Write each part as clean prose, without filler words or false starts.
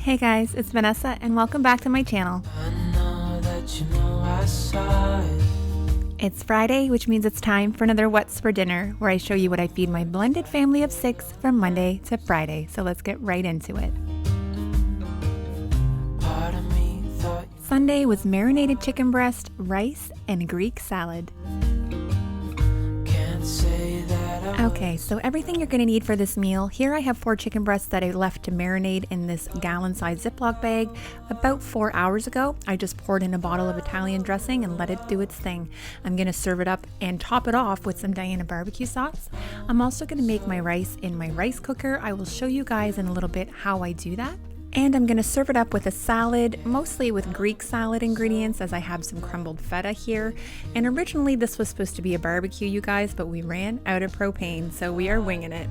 Hey guys, it's Vanessa and welcome back to my channel. It's Friday, which means it's time for another What's for Dinner, where I show you what I feed my blended family of 6 from Monday to Friday. So let's get right into it. Sunday was marinated chicken breast, rice, and Greek salad. Okay, so everything you're going to need for this meal. Here I have 4 chicken breasts that I left to marinate in this gallon-sized Ziploc bag about 4 hours ago. I just poured in a bottle of Italian dressing and let it do its thing. I'm going to serve it up and top it off with some Diana barbecue sauce. I'm also going to make my rice in my rice cooker. I will show you guys in a little bit how I do that. And I'm going to serve it up with a salad, mostly with Greek salad ingredients, as I have some crumbled feta here. And originally this was supposed to be a barbecue, you guys, but we ran out of propane, so we are winging it.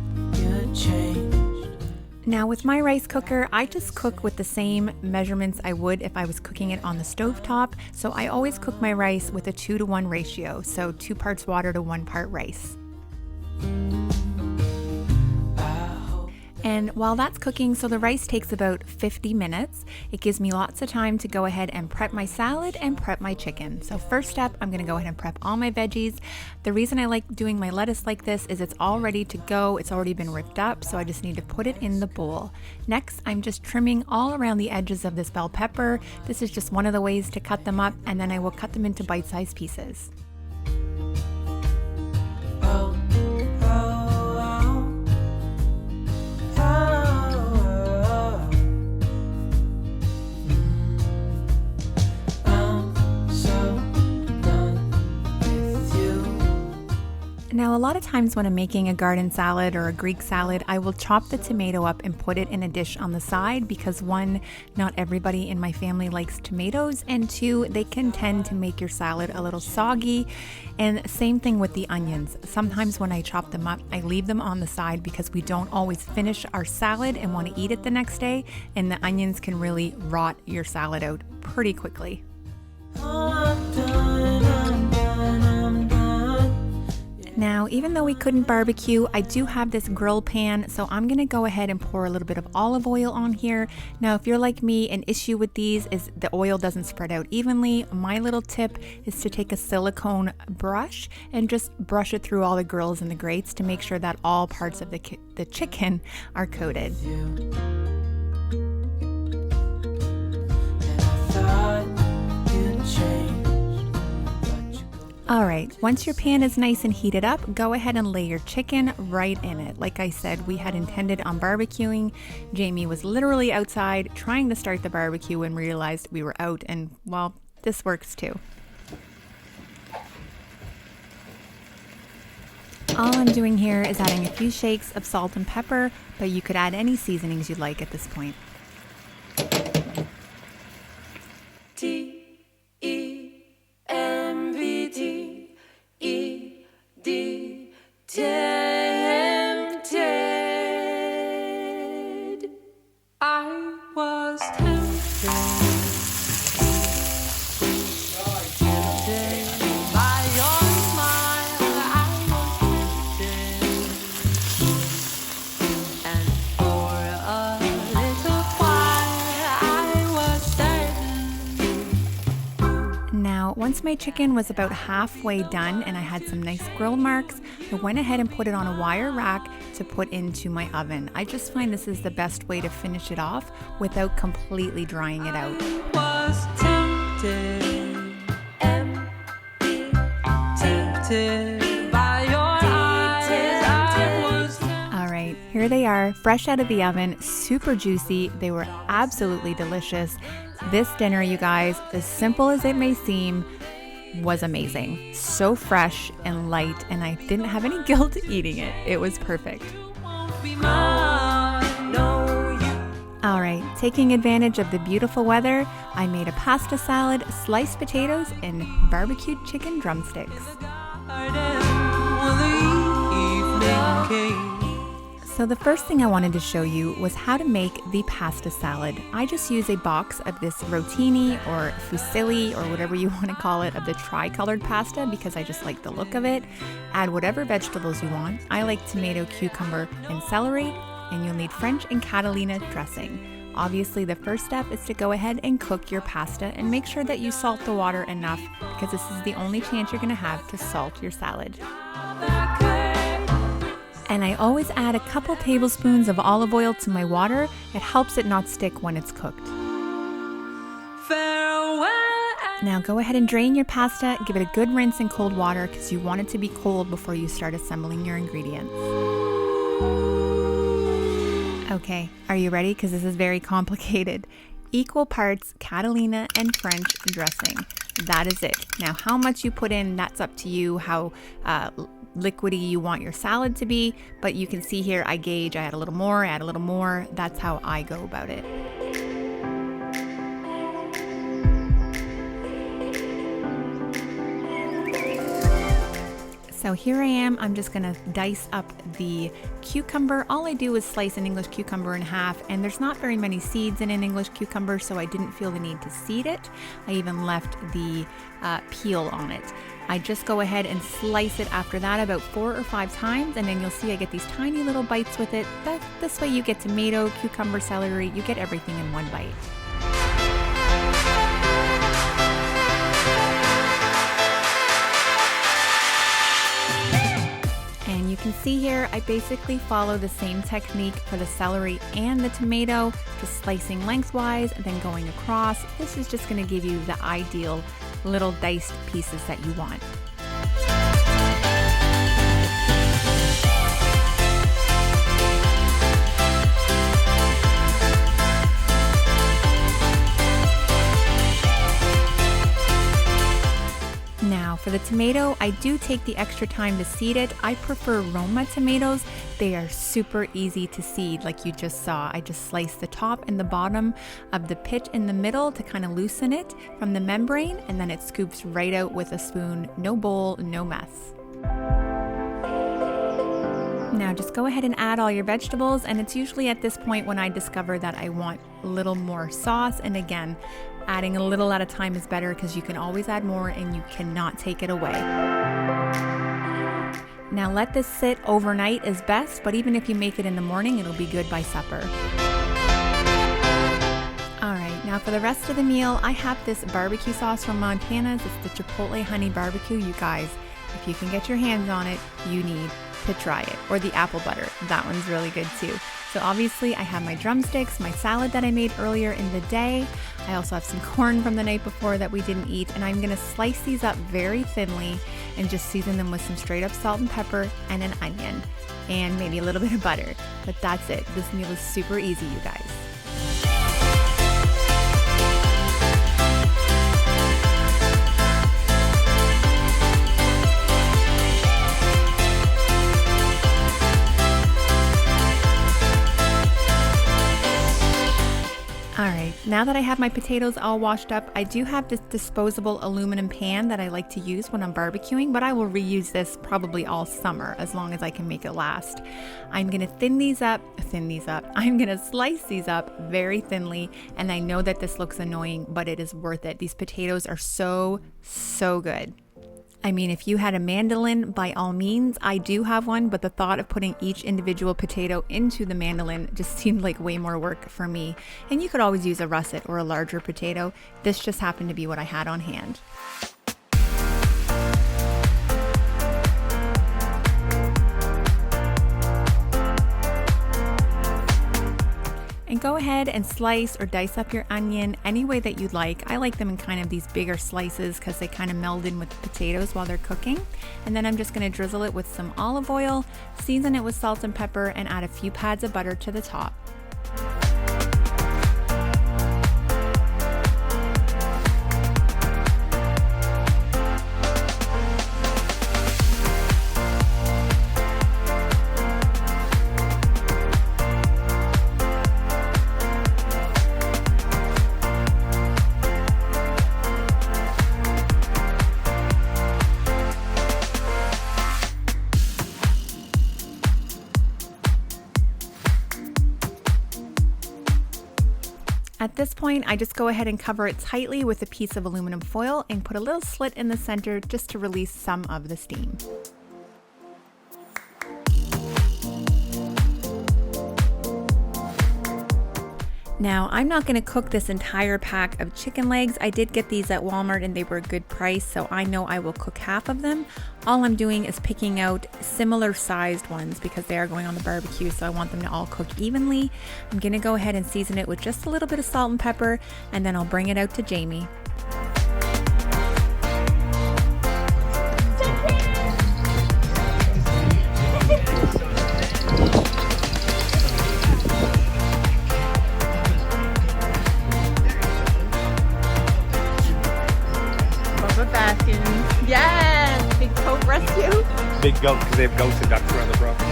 Now with my rice cooker, I just cook with the same measurements I would if I was cooking it on the stovetop. So I always cook my rice with a 2-to-1 ratio, so 2 parts water to 1 part rice. And while that's cooking, so the rice takes about 50 minutes. It gives me lots of time to go ahead and prep my salad and prep my chicken. So first step, I'm gonna go ahead and prep all my veggies. The reason I like doing my lettuce like this is it's all ready to go. It's already been ripped up, so I just need to put it in the bowl. Next, I'm just trimming all around the edges of this bell pepper. This is just one of the ways to cut them up, and then I will cut them into bite-sized pieces. Now, a lot of times when I'm making a garden salad or a Greek salad, I will chop the tomato up and put it in a dish on the side because 1, not everybody in my family likes tomatoes, and 2, they can tend to make your salad a little soggy. And same thing with the onions. Sometimes when I chop them up, I leave them on the side because we don't always finish our salad and want to eat it the next day, and the onions can really rot your salad out pretty quickly. Now, even though we couldn't barbecue, I do have this grill pan, so I'm gonna go ahead and pour a little bit of olive oil on here. Now, if you're like me, an issue with these is the oil doesn't spread out evenly. My little tip is to take a silicone brush and just brush it through all the grills and the grates to make sure that all parts of the chicken are coated. Alright, once your pan is nice and heated up, go ahead and lay your chicken right in it. Like I said, we had intended on barbecuing. Jamie was literally outside trying to start the barbecue and realized we were out, and well, this works too. All I'm doing here is adding a few shakes of salt and pepper, but you could add any seasonings you'd like at this point. Once my chicken was about halfway done and I had some nice grill marks, I went ahead and put it on a wire rack to put into my oven. I just find this is the best way to finish it off without completely drying it out. Alright, here they are, fresh out of the oven, super juicy. They were absolutely delicious. This dinner, you guys, as simple as it may seem, was amazing. So fresh and light, and I didn't have any guilt eating it. It was perfect. Alright, taking advantage of the beautiful weather, I made a pasta salad, sliced potatoes, and barbecued chicken drumsticks. So the first thing I wanted to show you was how to make the pasta salad. I just use a box of this rotini or fusilli or whatever you want to call it, of the tri-colored pasta, because I just like the look of it. Add whatever vegetables you want. I like tomato, cucumber, and celery, and you'll need French and Catalina dressing. Obviously, the first step is to go ahead and cook your pasta and make sure that you salt the water enough because this is the only chance you're going to have to salt your salad. And I always add a couple tablespoons of olive oil to my water. It helps it not stick when it's cooked. Now go ahead and drain your pasta, give it a good rinse in cold water because you want it to be cold before you start assembling your ingredients. Okay, are you ready? Because this is very complicated. Equal parts Catalina and French dressing. That is it. Now how much you put in, that's up to you, how liquidy you want your salad to be, but you can see here I gauge, I add a little more, that's how I go about it. So here I am, I'm just gonna dice up the cucumber. All I do is slice an English cucumber in half, and there's not very many seeds in an English cucumber, so I didn't feel the need to seed it. I even left the peel on it. I just go ahead and slice it after that about 4 or 5 times, and then you'll see I get these tiny little bites with it. This way you get tomato, cucumber, celery, you get everything in one bite. And you can see here, I basically follow the same technique for the celery and the tomato, just slicing lengthwise and then going across. This is just going to give you the ideal little diced pieces that you want. Now for the tomato, I do take the extra time to seed it. I prefer Roma tomatoes. They are super easy to seed like you just saw. I just slice the top and the bottom of the pit in the middle to kind of loosen it from the membrane, and then it scoops right out with a spoon. No bowl, no mess. Now just go ahead and add all your vegetables, and it's usually at this point when I discover that I want a little more sauce, and again, adding a little at a time is better because you can always add more and you cannot take it away. Now let this sit overnight is best, but even if you make it in the morning, it'll be good by supper. Alright, now for the rest of the meal, I have this barbecue sauce from Montana's. It's the Chipotle Honey Barbecue. You guys, if you can get your hands on it, you need to try it. Or the apple butter, that one's really good too. So obviously I have my drumsticks, my salad that I made earlier in the day. I also have some corn from the night before that we didn't eat, and I'm gonna slice these up very thinly and just season them with some straight up salt and pepper and an onion and maybe a little bit of butter. But that's it. This meal is super easy, you guys. Alright, now that I have my potatoes all washed up, I do have this disposable aluminum pan that I like to use when I'm barbecuing, but I will reuse this probably all summer as long as I can make it last. I'm going to thin these up. I'm going to slice these up very thinly, and I know that this looks annoying, but it is worth it. These potatoes are so good. I mean, if you had a mandolin, by all means, I do have one, but the thought of putting each individual potato into the mandolin just seemed like way more work for me. And you could always use a russet or a larger potato. This just happened to be what I had on hand. And go ahead and slice or dice up your onion any way that you'd like. I like them in kind of these bigger slices because they kind of meld in with the potatoes while they're cooking. And then I'm just going to drizzle it with some olive oil, season it with salt and pepper, and add a few pads of butter to the top. At this point, I just go ahead and cover it tightly with a piece of aluminum foil and put a little slit in the center just to release some of the steam. Now, I'm not going to cook this entire pack of chicken legs. I did get these at Walmart and they were a good price, so I know I will cook half of them. All I'm doing is picking out similar sized ones because they are going on the barbecue, so I want them to all cook evenly. I'm going to go ahead and season it with just a little bit of salt and pepper, and then I'll bring it out to Jamie. Yes! Big goat rescue. Big goat, because they have goats and ducks around the property.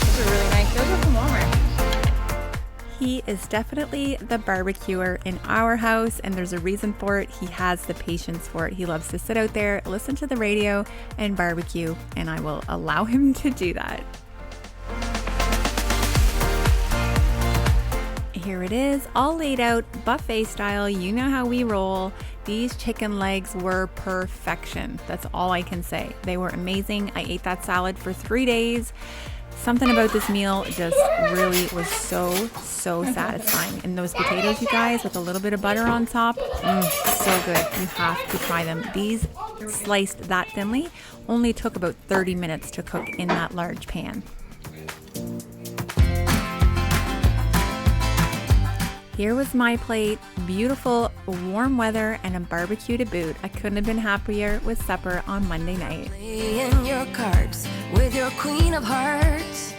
Those are really nice. Those are from Walmart. He is definitely the barbecuer in our house, and there's a reason for it. He has the patience for it. He loves to sit out there, listen to the radio, and barbecue, and I will allow him to do that. Here it is, all laid out, buffet style. You know how we roll. These chicken legs were perfection. That's all I can say. They were amazing. I ate that salad for 3 days. Something about this meal just really was so satisfying. And those potatoes, you guys, with a little bit of butter on top, so good. You have to try them. These sliced that thinly only took about 30 minutes to cook in that large pan. Here was my plate, beautiful warm weather and a barbecue to boot. I couldn't have been happier with supper on Monday night. Playing your cards with your queen of hearts.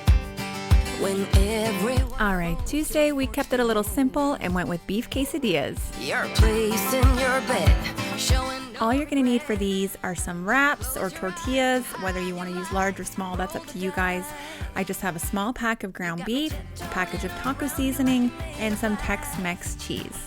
All right, Tuesday we kept it a little simple and went with beef quesadillas. Your place in your bed, showing all you're gonna need for these are some wraps or tortillas, whether you wanna use large or small, that's up to you guys. I just have a small pack of ground beef, a package of taco seasoning, and some Tex-Mex cheese.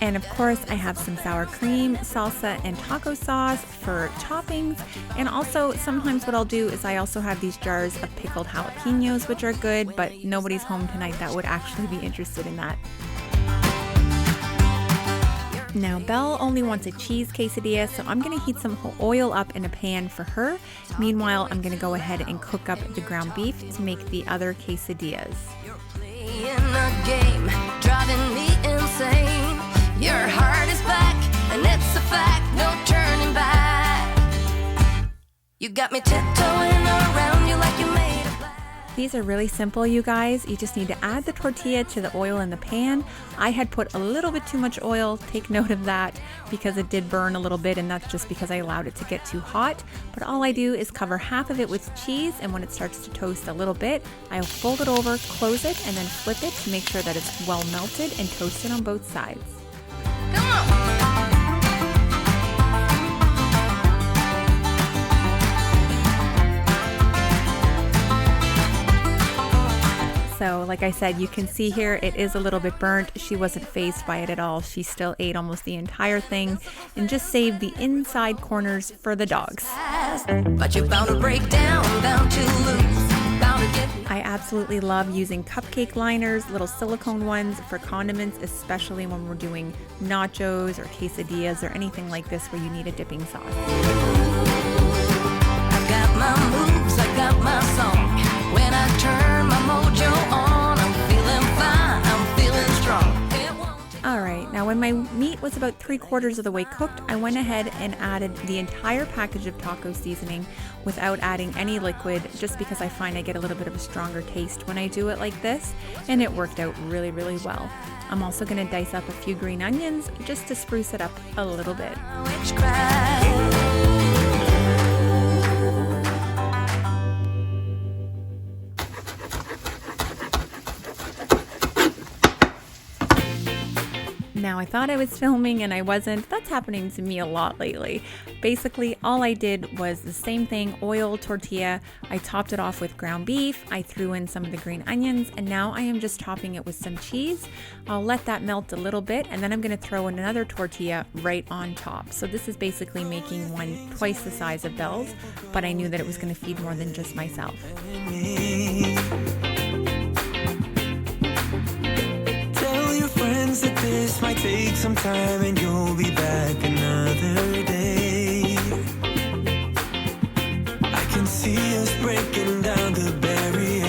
And of course, I have some sour cream, salsa, and taco sauce for toppings. And also, sometimes what I'll do is I also have these jars of pickled jalapenos, which are good, but nobody's home tonight that would actually be interested in that. Now, Belle only wants a cheese quesadilla, so I'm gonna heat some oil up in a pan for her. Meanwhile, I'm gonna go ahead and cook up the ground beef to make the other quesadillas. you're playing a game, driving me insane. Your heart is back, and it's a fact, no turning back. You got me tiptoeing around you like you made of black. These are really simple, you guys. You just need to add the tortilla to the oil in the pan. I had put a little bit too much oil, take note of that, because it did burn a little bit, and that's just because I allowed it to get too hot. But all I do is cover half of it with cheese, and when it starts to toast a little bit, I'll fold it over, close it, and then flip it to make sure that it's well melted and toasted on both sides. Come on. So like I said, you can see here it is a little bit burnt. She wasn't fazed by it at all. She still ate almost the entire thing and just saved the inside corners for the dogs. But you're bound to break down, bound to lose, bound to get. I absolutely love using cupcake liners, little silicone ones for condiments, especially when we're doing nachos or quesadillas or anything like this where you need a dipping sauce. I got my moves, I got my song. When I turn my mojo on, I'm feeling fine, I'm feeling strong. It won't. All right, now when my meat was about 3/4 of the way cooked, I went ahead and added the entire package of taco seasoning without adding any liquid, just because I find I get a little bit of a stronger taste when I do it like this, and it worked out really well. I'm also gonna dice up a few green onions just to spruce it up a little bit. Witchcraft. Now, I thought I was filming and I wasn't. That's happening to me a lot lately. Basically, all I did was the same thing, oil, tortilla. I topped it off with ground beef. I threw in some of the green onions, and now I am just topping it with some cheese. I'll let that melt a little bit, and then I'm gonna throw in another tortilla right on top. So this is basically making one twice the size of Belle's, but I knew that it was gonna feed more than just myself. That this might take some time and you'll be back another day. I can see us breaking down the barrier.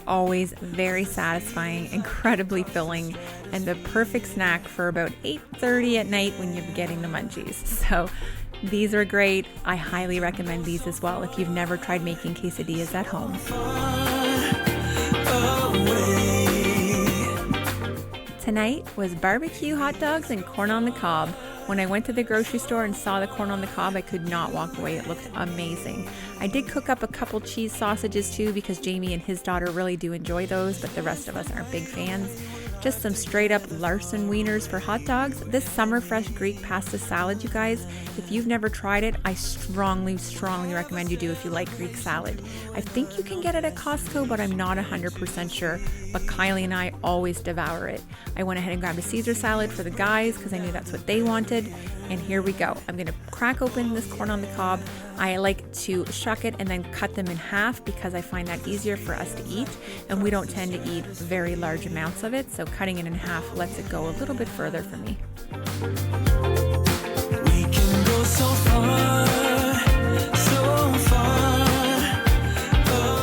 always very satisfying, incredibly filling, and the perfect snack for about 8:30 at night when you're getting the munchies. So these are great. I highly recommend these as well if you've never tried making quesadillas at home. Tonight was barbecue hot dogs and corn on the cob. When I went to the grocery store and saw the corn on the cob, I could not walk away. It looked amazing. I did cook up a couple cheese sausages too because Jamie and his daughter really do enjoy those, but the rest of us aren't big fans. Just some straight up Larson wieners for hot dogs. This summer fresh Greek pasta salad, you guys, if you've never tried it, I strongly recommend you do if you like Greek salad. I think you can get it at Costco, but I'm not 100% sure. But Kylie and I always devour it. I went ahead and grabbed a Caesar salad for the guys because I knew that's what they wanted. And here we go. I'm going to crack open this corn on the cob. I like to shuck it and then cut them in half because I find that easier for us to eat. And we don't tend to eat very large amounts of it. So cutting it in half lets it go a little bit further for me. We can go so far, so far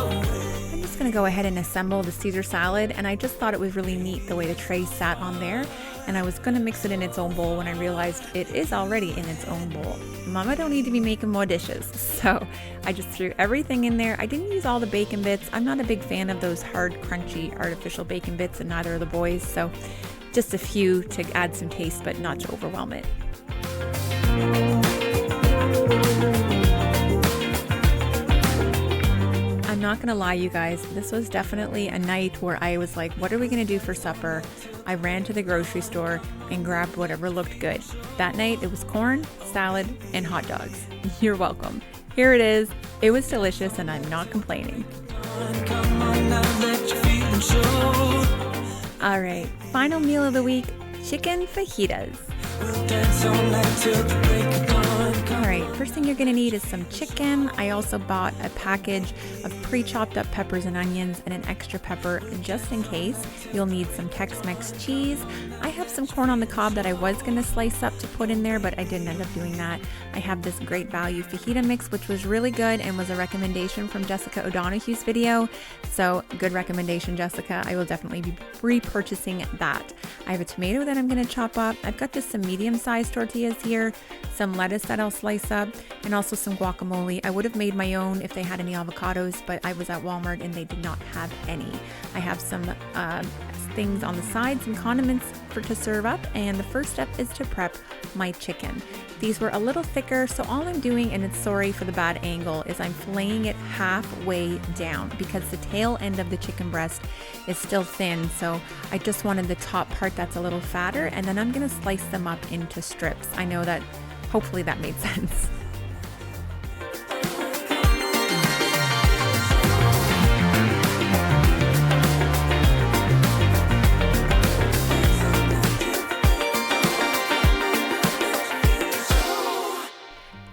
away. I'm just going to go ahead and assemble the Caesar salad. And I just thought it was really neat the way the tray sat on there. And I was going to mix it in its own bowl when I realized it is already in its own bowl. Mama don't need to be making more dishes. So I just threw everything in there. I didn't use all the bacon bits. I'm not a big fan of those hard, crunchy, artificial bacon bits, and neither are the boys. So just a few to add some taste, but not to overwhelm it. I'm not gonna lie, you guys, this was definitely a night where I was like, what are we gonna do for supper? I ran to the grocery store and grabbed whatever looked good. That night it was corn, salad, and hot dogs. You're welcome. Here it is. It was delicious and I'm not complaining. All right, final meal of the week, chicken fajitas. All right, first thing you're gonna need is some chicken. I also bought a package of pre-chopped up peppers and onions and an extra pepper just in case. You'll need some Tex-Mex cheese. I have some corn on the cob that I was gonna slice up to put in there, but I didn't end up doing that. I have this great value fajita mix, which was really good and was a recommendation from Jessica O'Donoghue's video. So good recommendation, Jessica. I will definitely be repurchasing that. I have a tomato that I'm gonna chop up. I've got just some medium-sized tortillas here, some lettuce that I'll slice up, and also some guacamole. I would have made my own if they had any avocados, but I was at Walmart and they did not have any. I have some things on the side, some condiments to serve up, and the first step is to prep my chicken. These were a little thicker, so all I'm doing, and it's sorry for the bad angle, is I'm filleting it halfway down because the tail end of the chicken breast is still thin, so I just wanted the top part that's a little fatter, and then I'm gonna slice them up into strips. I know that hopefully that made sense.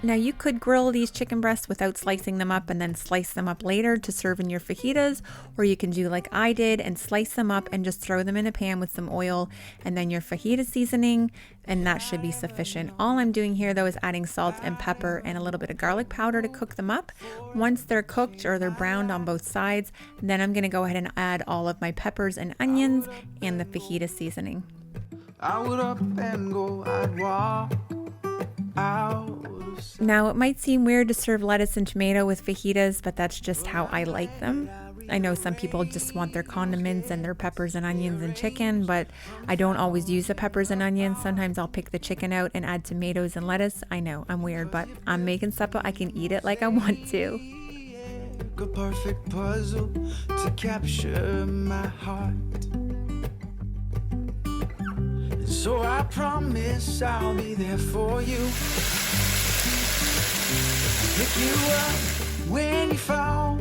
Now you could grill these chicken breasts without slicing them up and then slice them up later to serve in your fajitas, or you can do like I did and slice them up and just throw them in a pan with some oil and then your fajita seasoning, and that should be sufficient. All I'm doing here though is adding salt and pepper and a little bit of garlic powder to cook them up. Once they're cooked or they're browned on both sides, then I'm gonna go ahead and add all of my peppers and onions and the fajita seasoning. I would up and go, I'd walk out. Now, it might seem weird to serve lettuce and tomato with fajitas, but that's just how I like them. I know some people just want their condiments and their peppers and onions and chicken, but I don't always use the peppers and onions. Sometimes I'll pick the chicken out and add tomatoes and lettuce. I know, I'm weird, but I'm making supper. I can eat it like I want to. A perfect puzzle to capture my heart. So I promise I'll be there for you. Pick you up when you fall.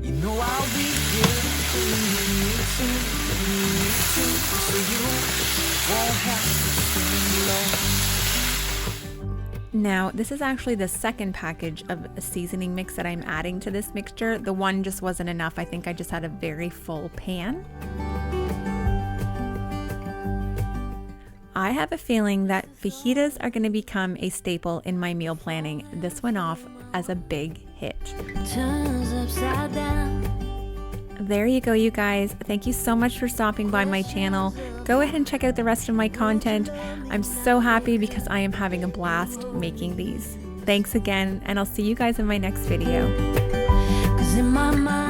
You know I'll be here when you need to, so you won't have to swing low. Now, this is actually the second package of a seasoning mix that I'm adding to this mixture. The one just wasn't enough. I think I just had a very full pan. I have a feeling that fajitas are going to become a staple in my meal planning. This went off as a big hit. Turns upside down. there you go, you guys. Thank you so much for stopping by my channel. Go ahead and check out the rest of my content. I'm so happy because I am having a blast making these. Thanks again, and I'll see you guys in my next video. 'Cause in my mind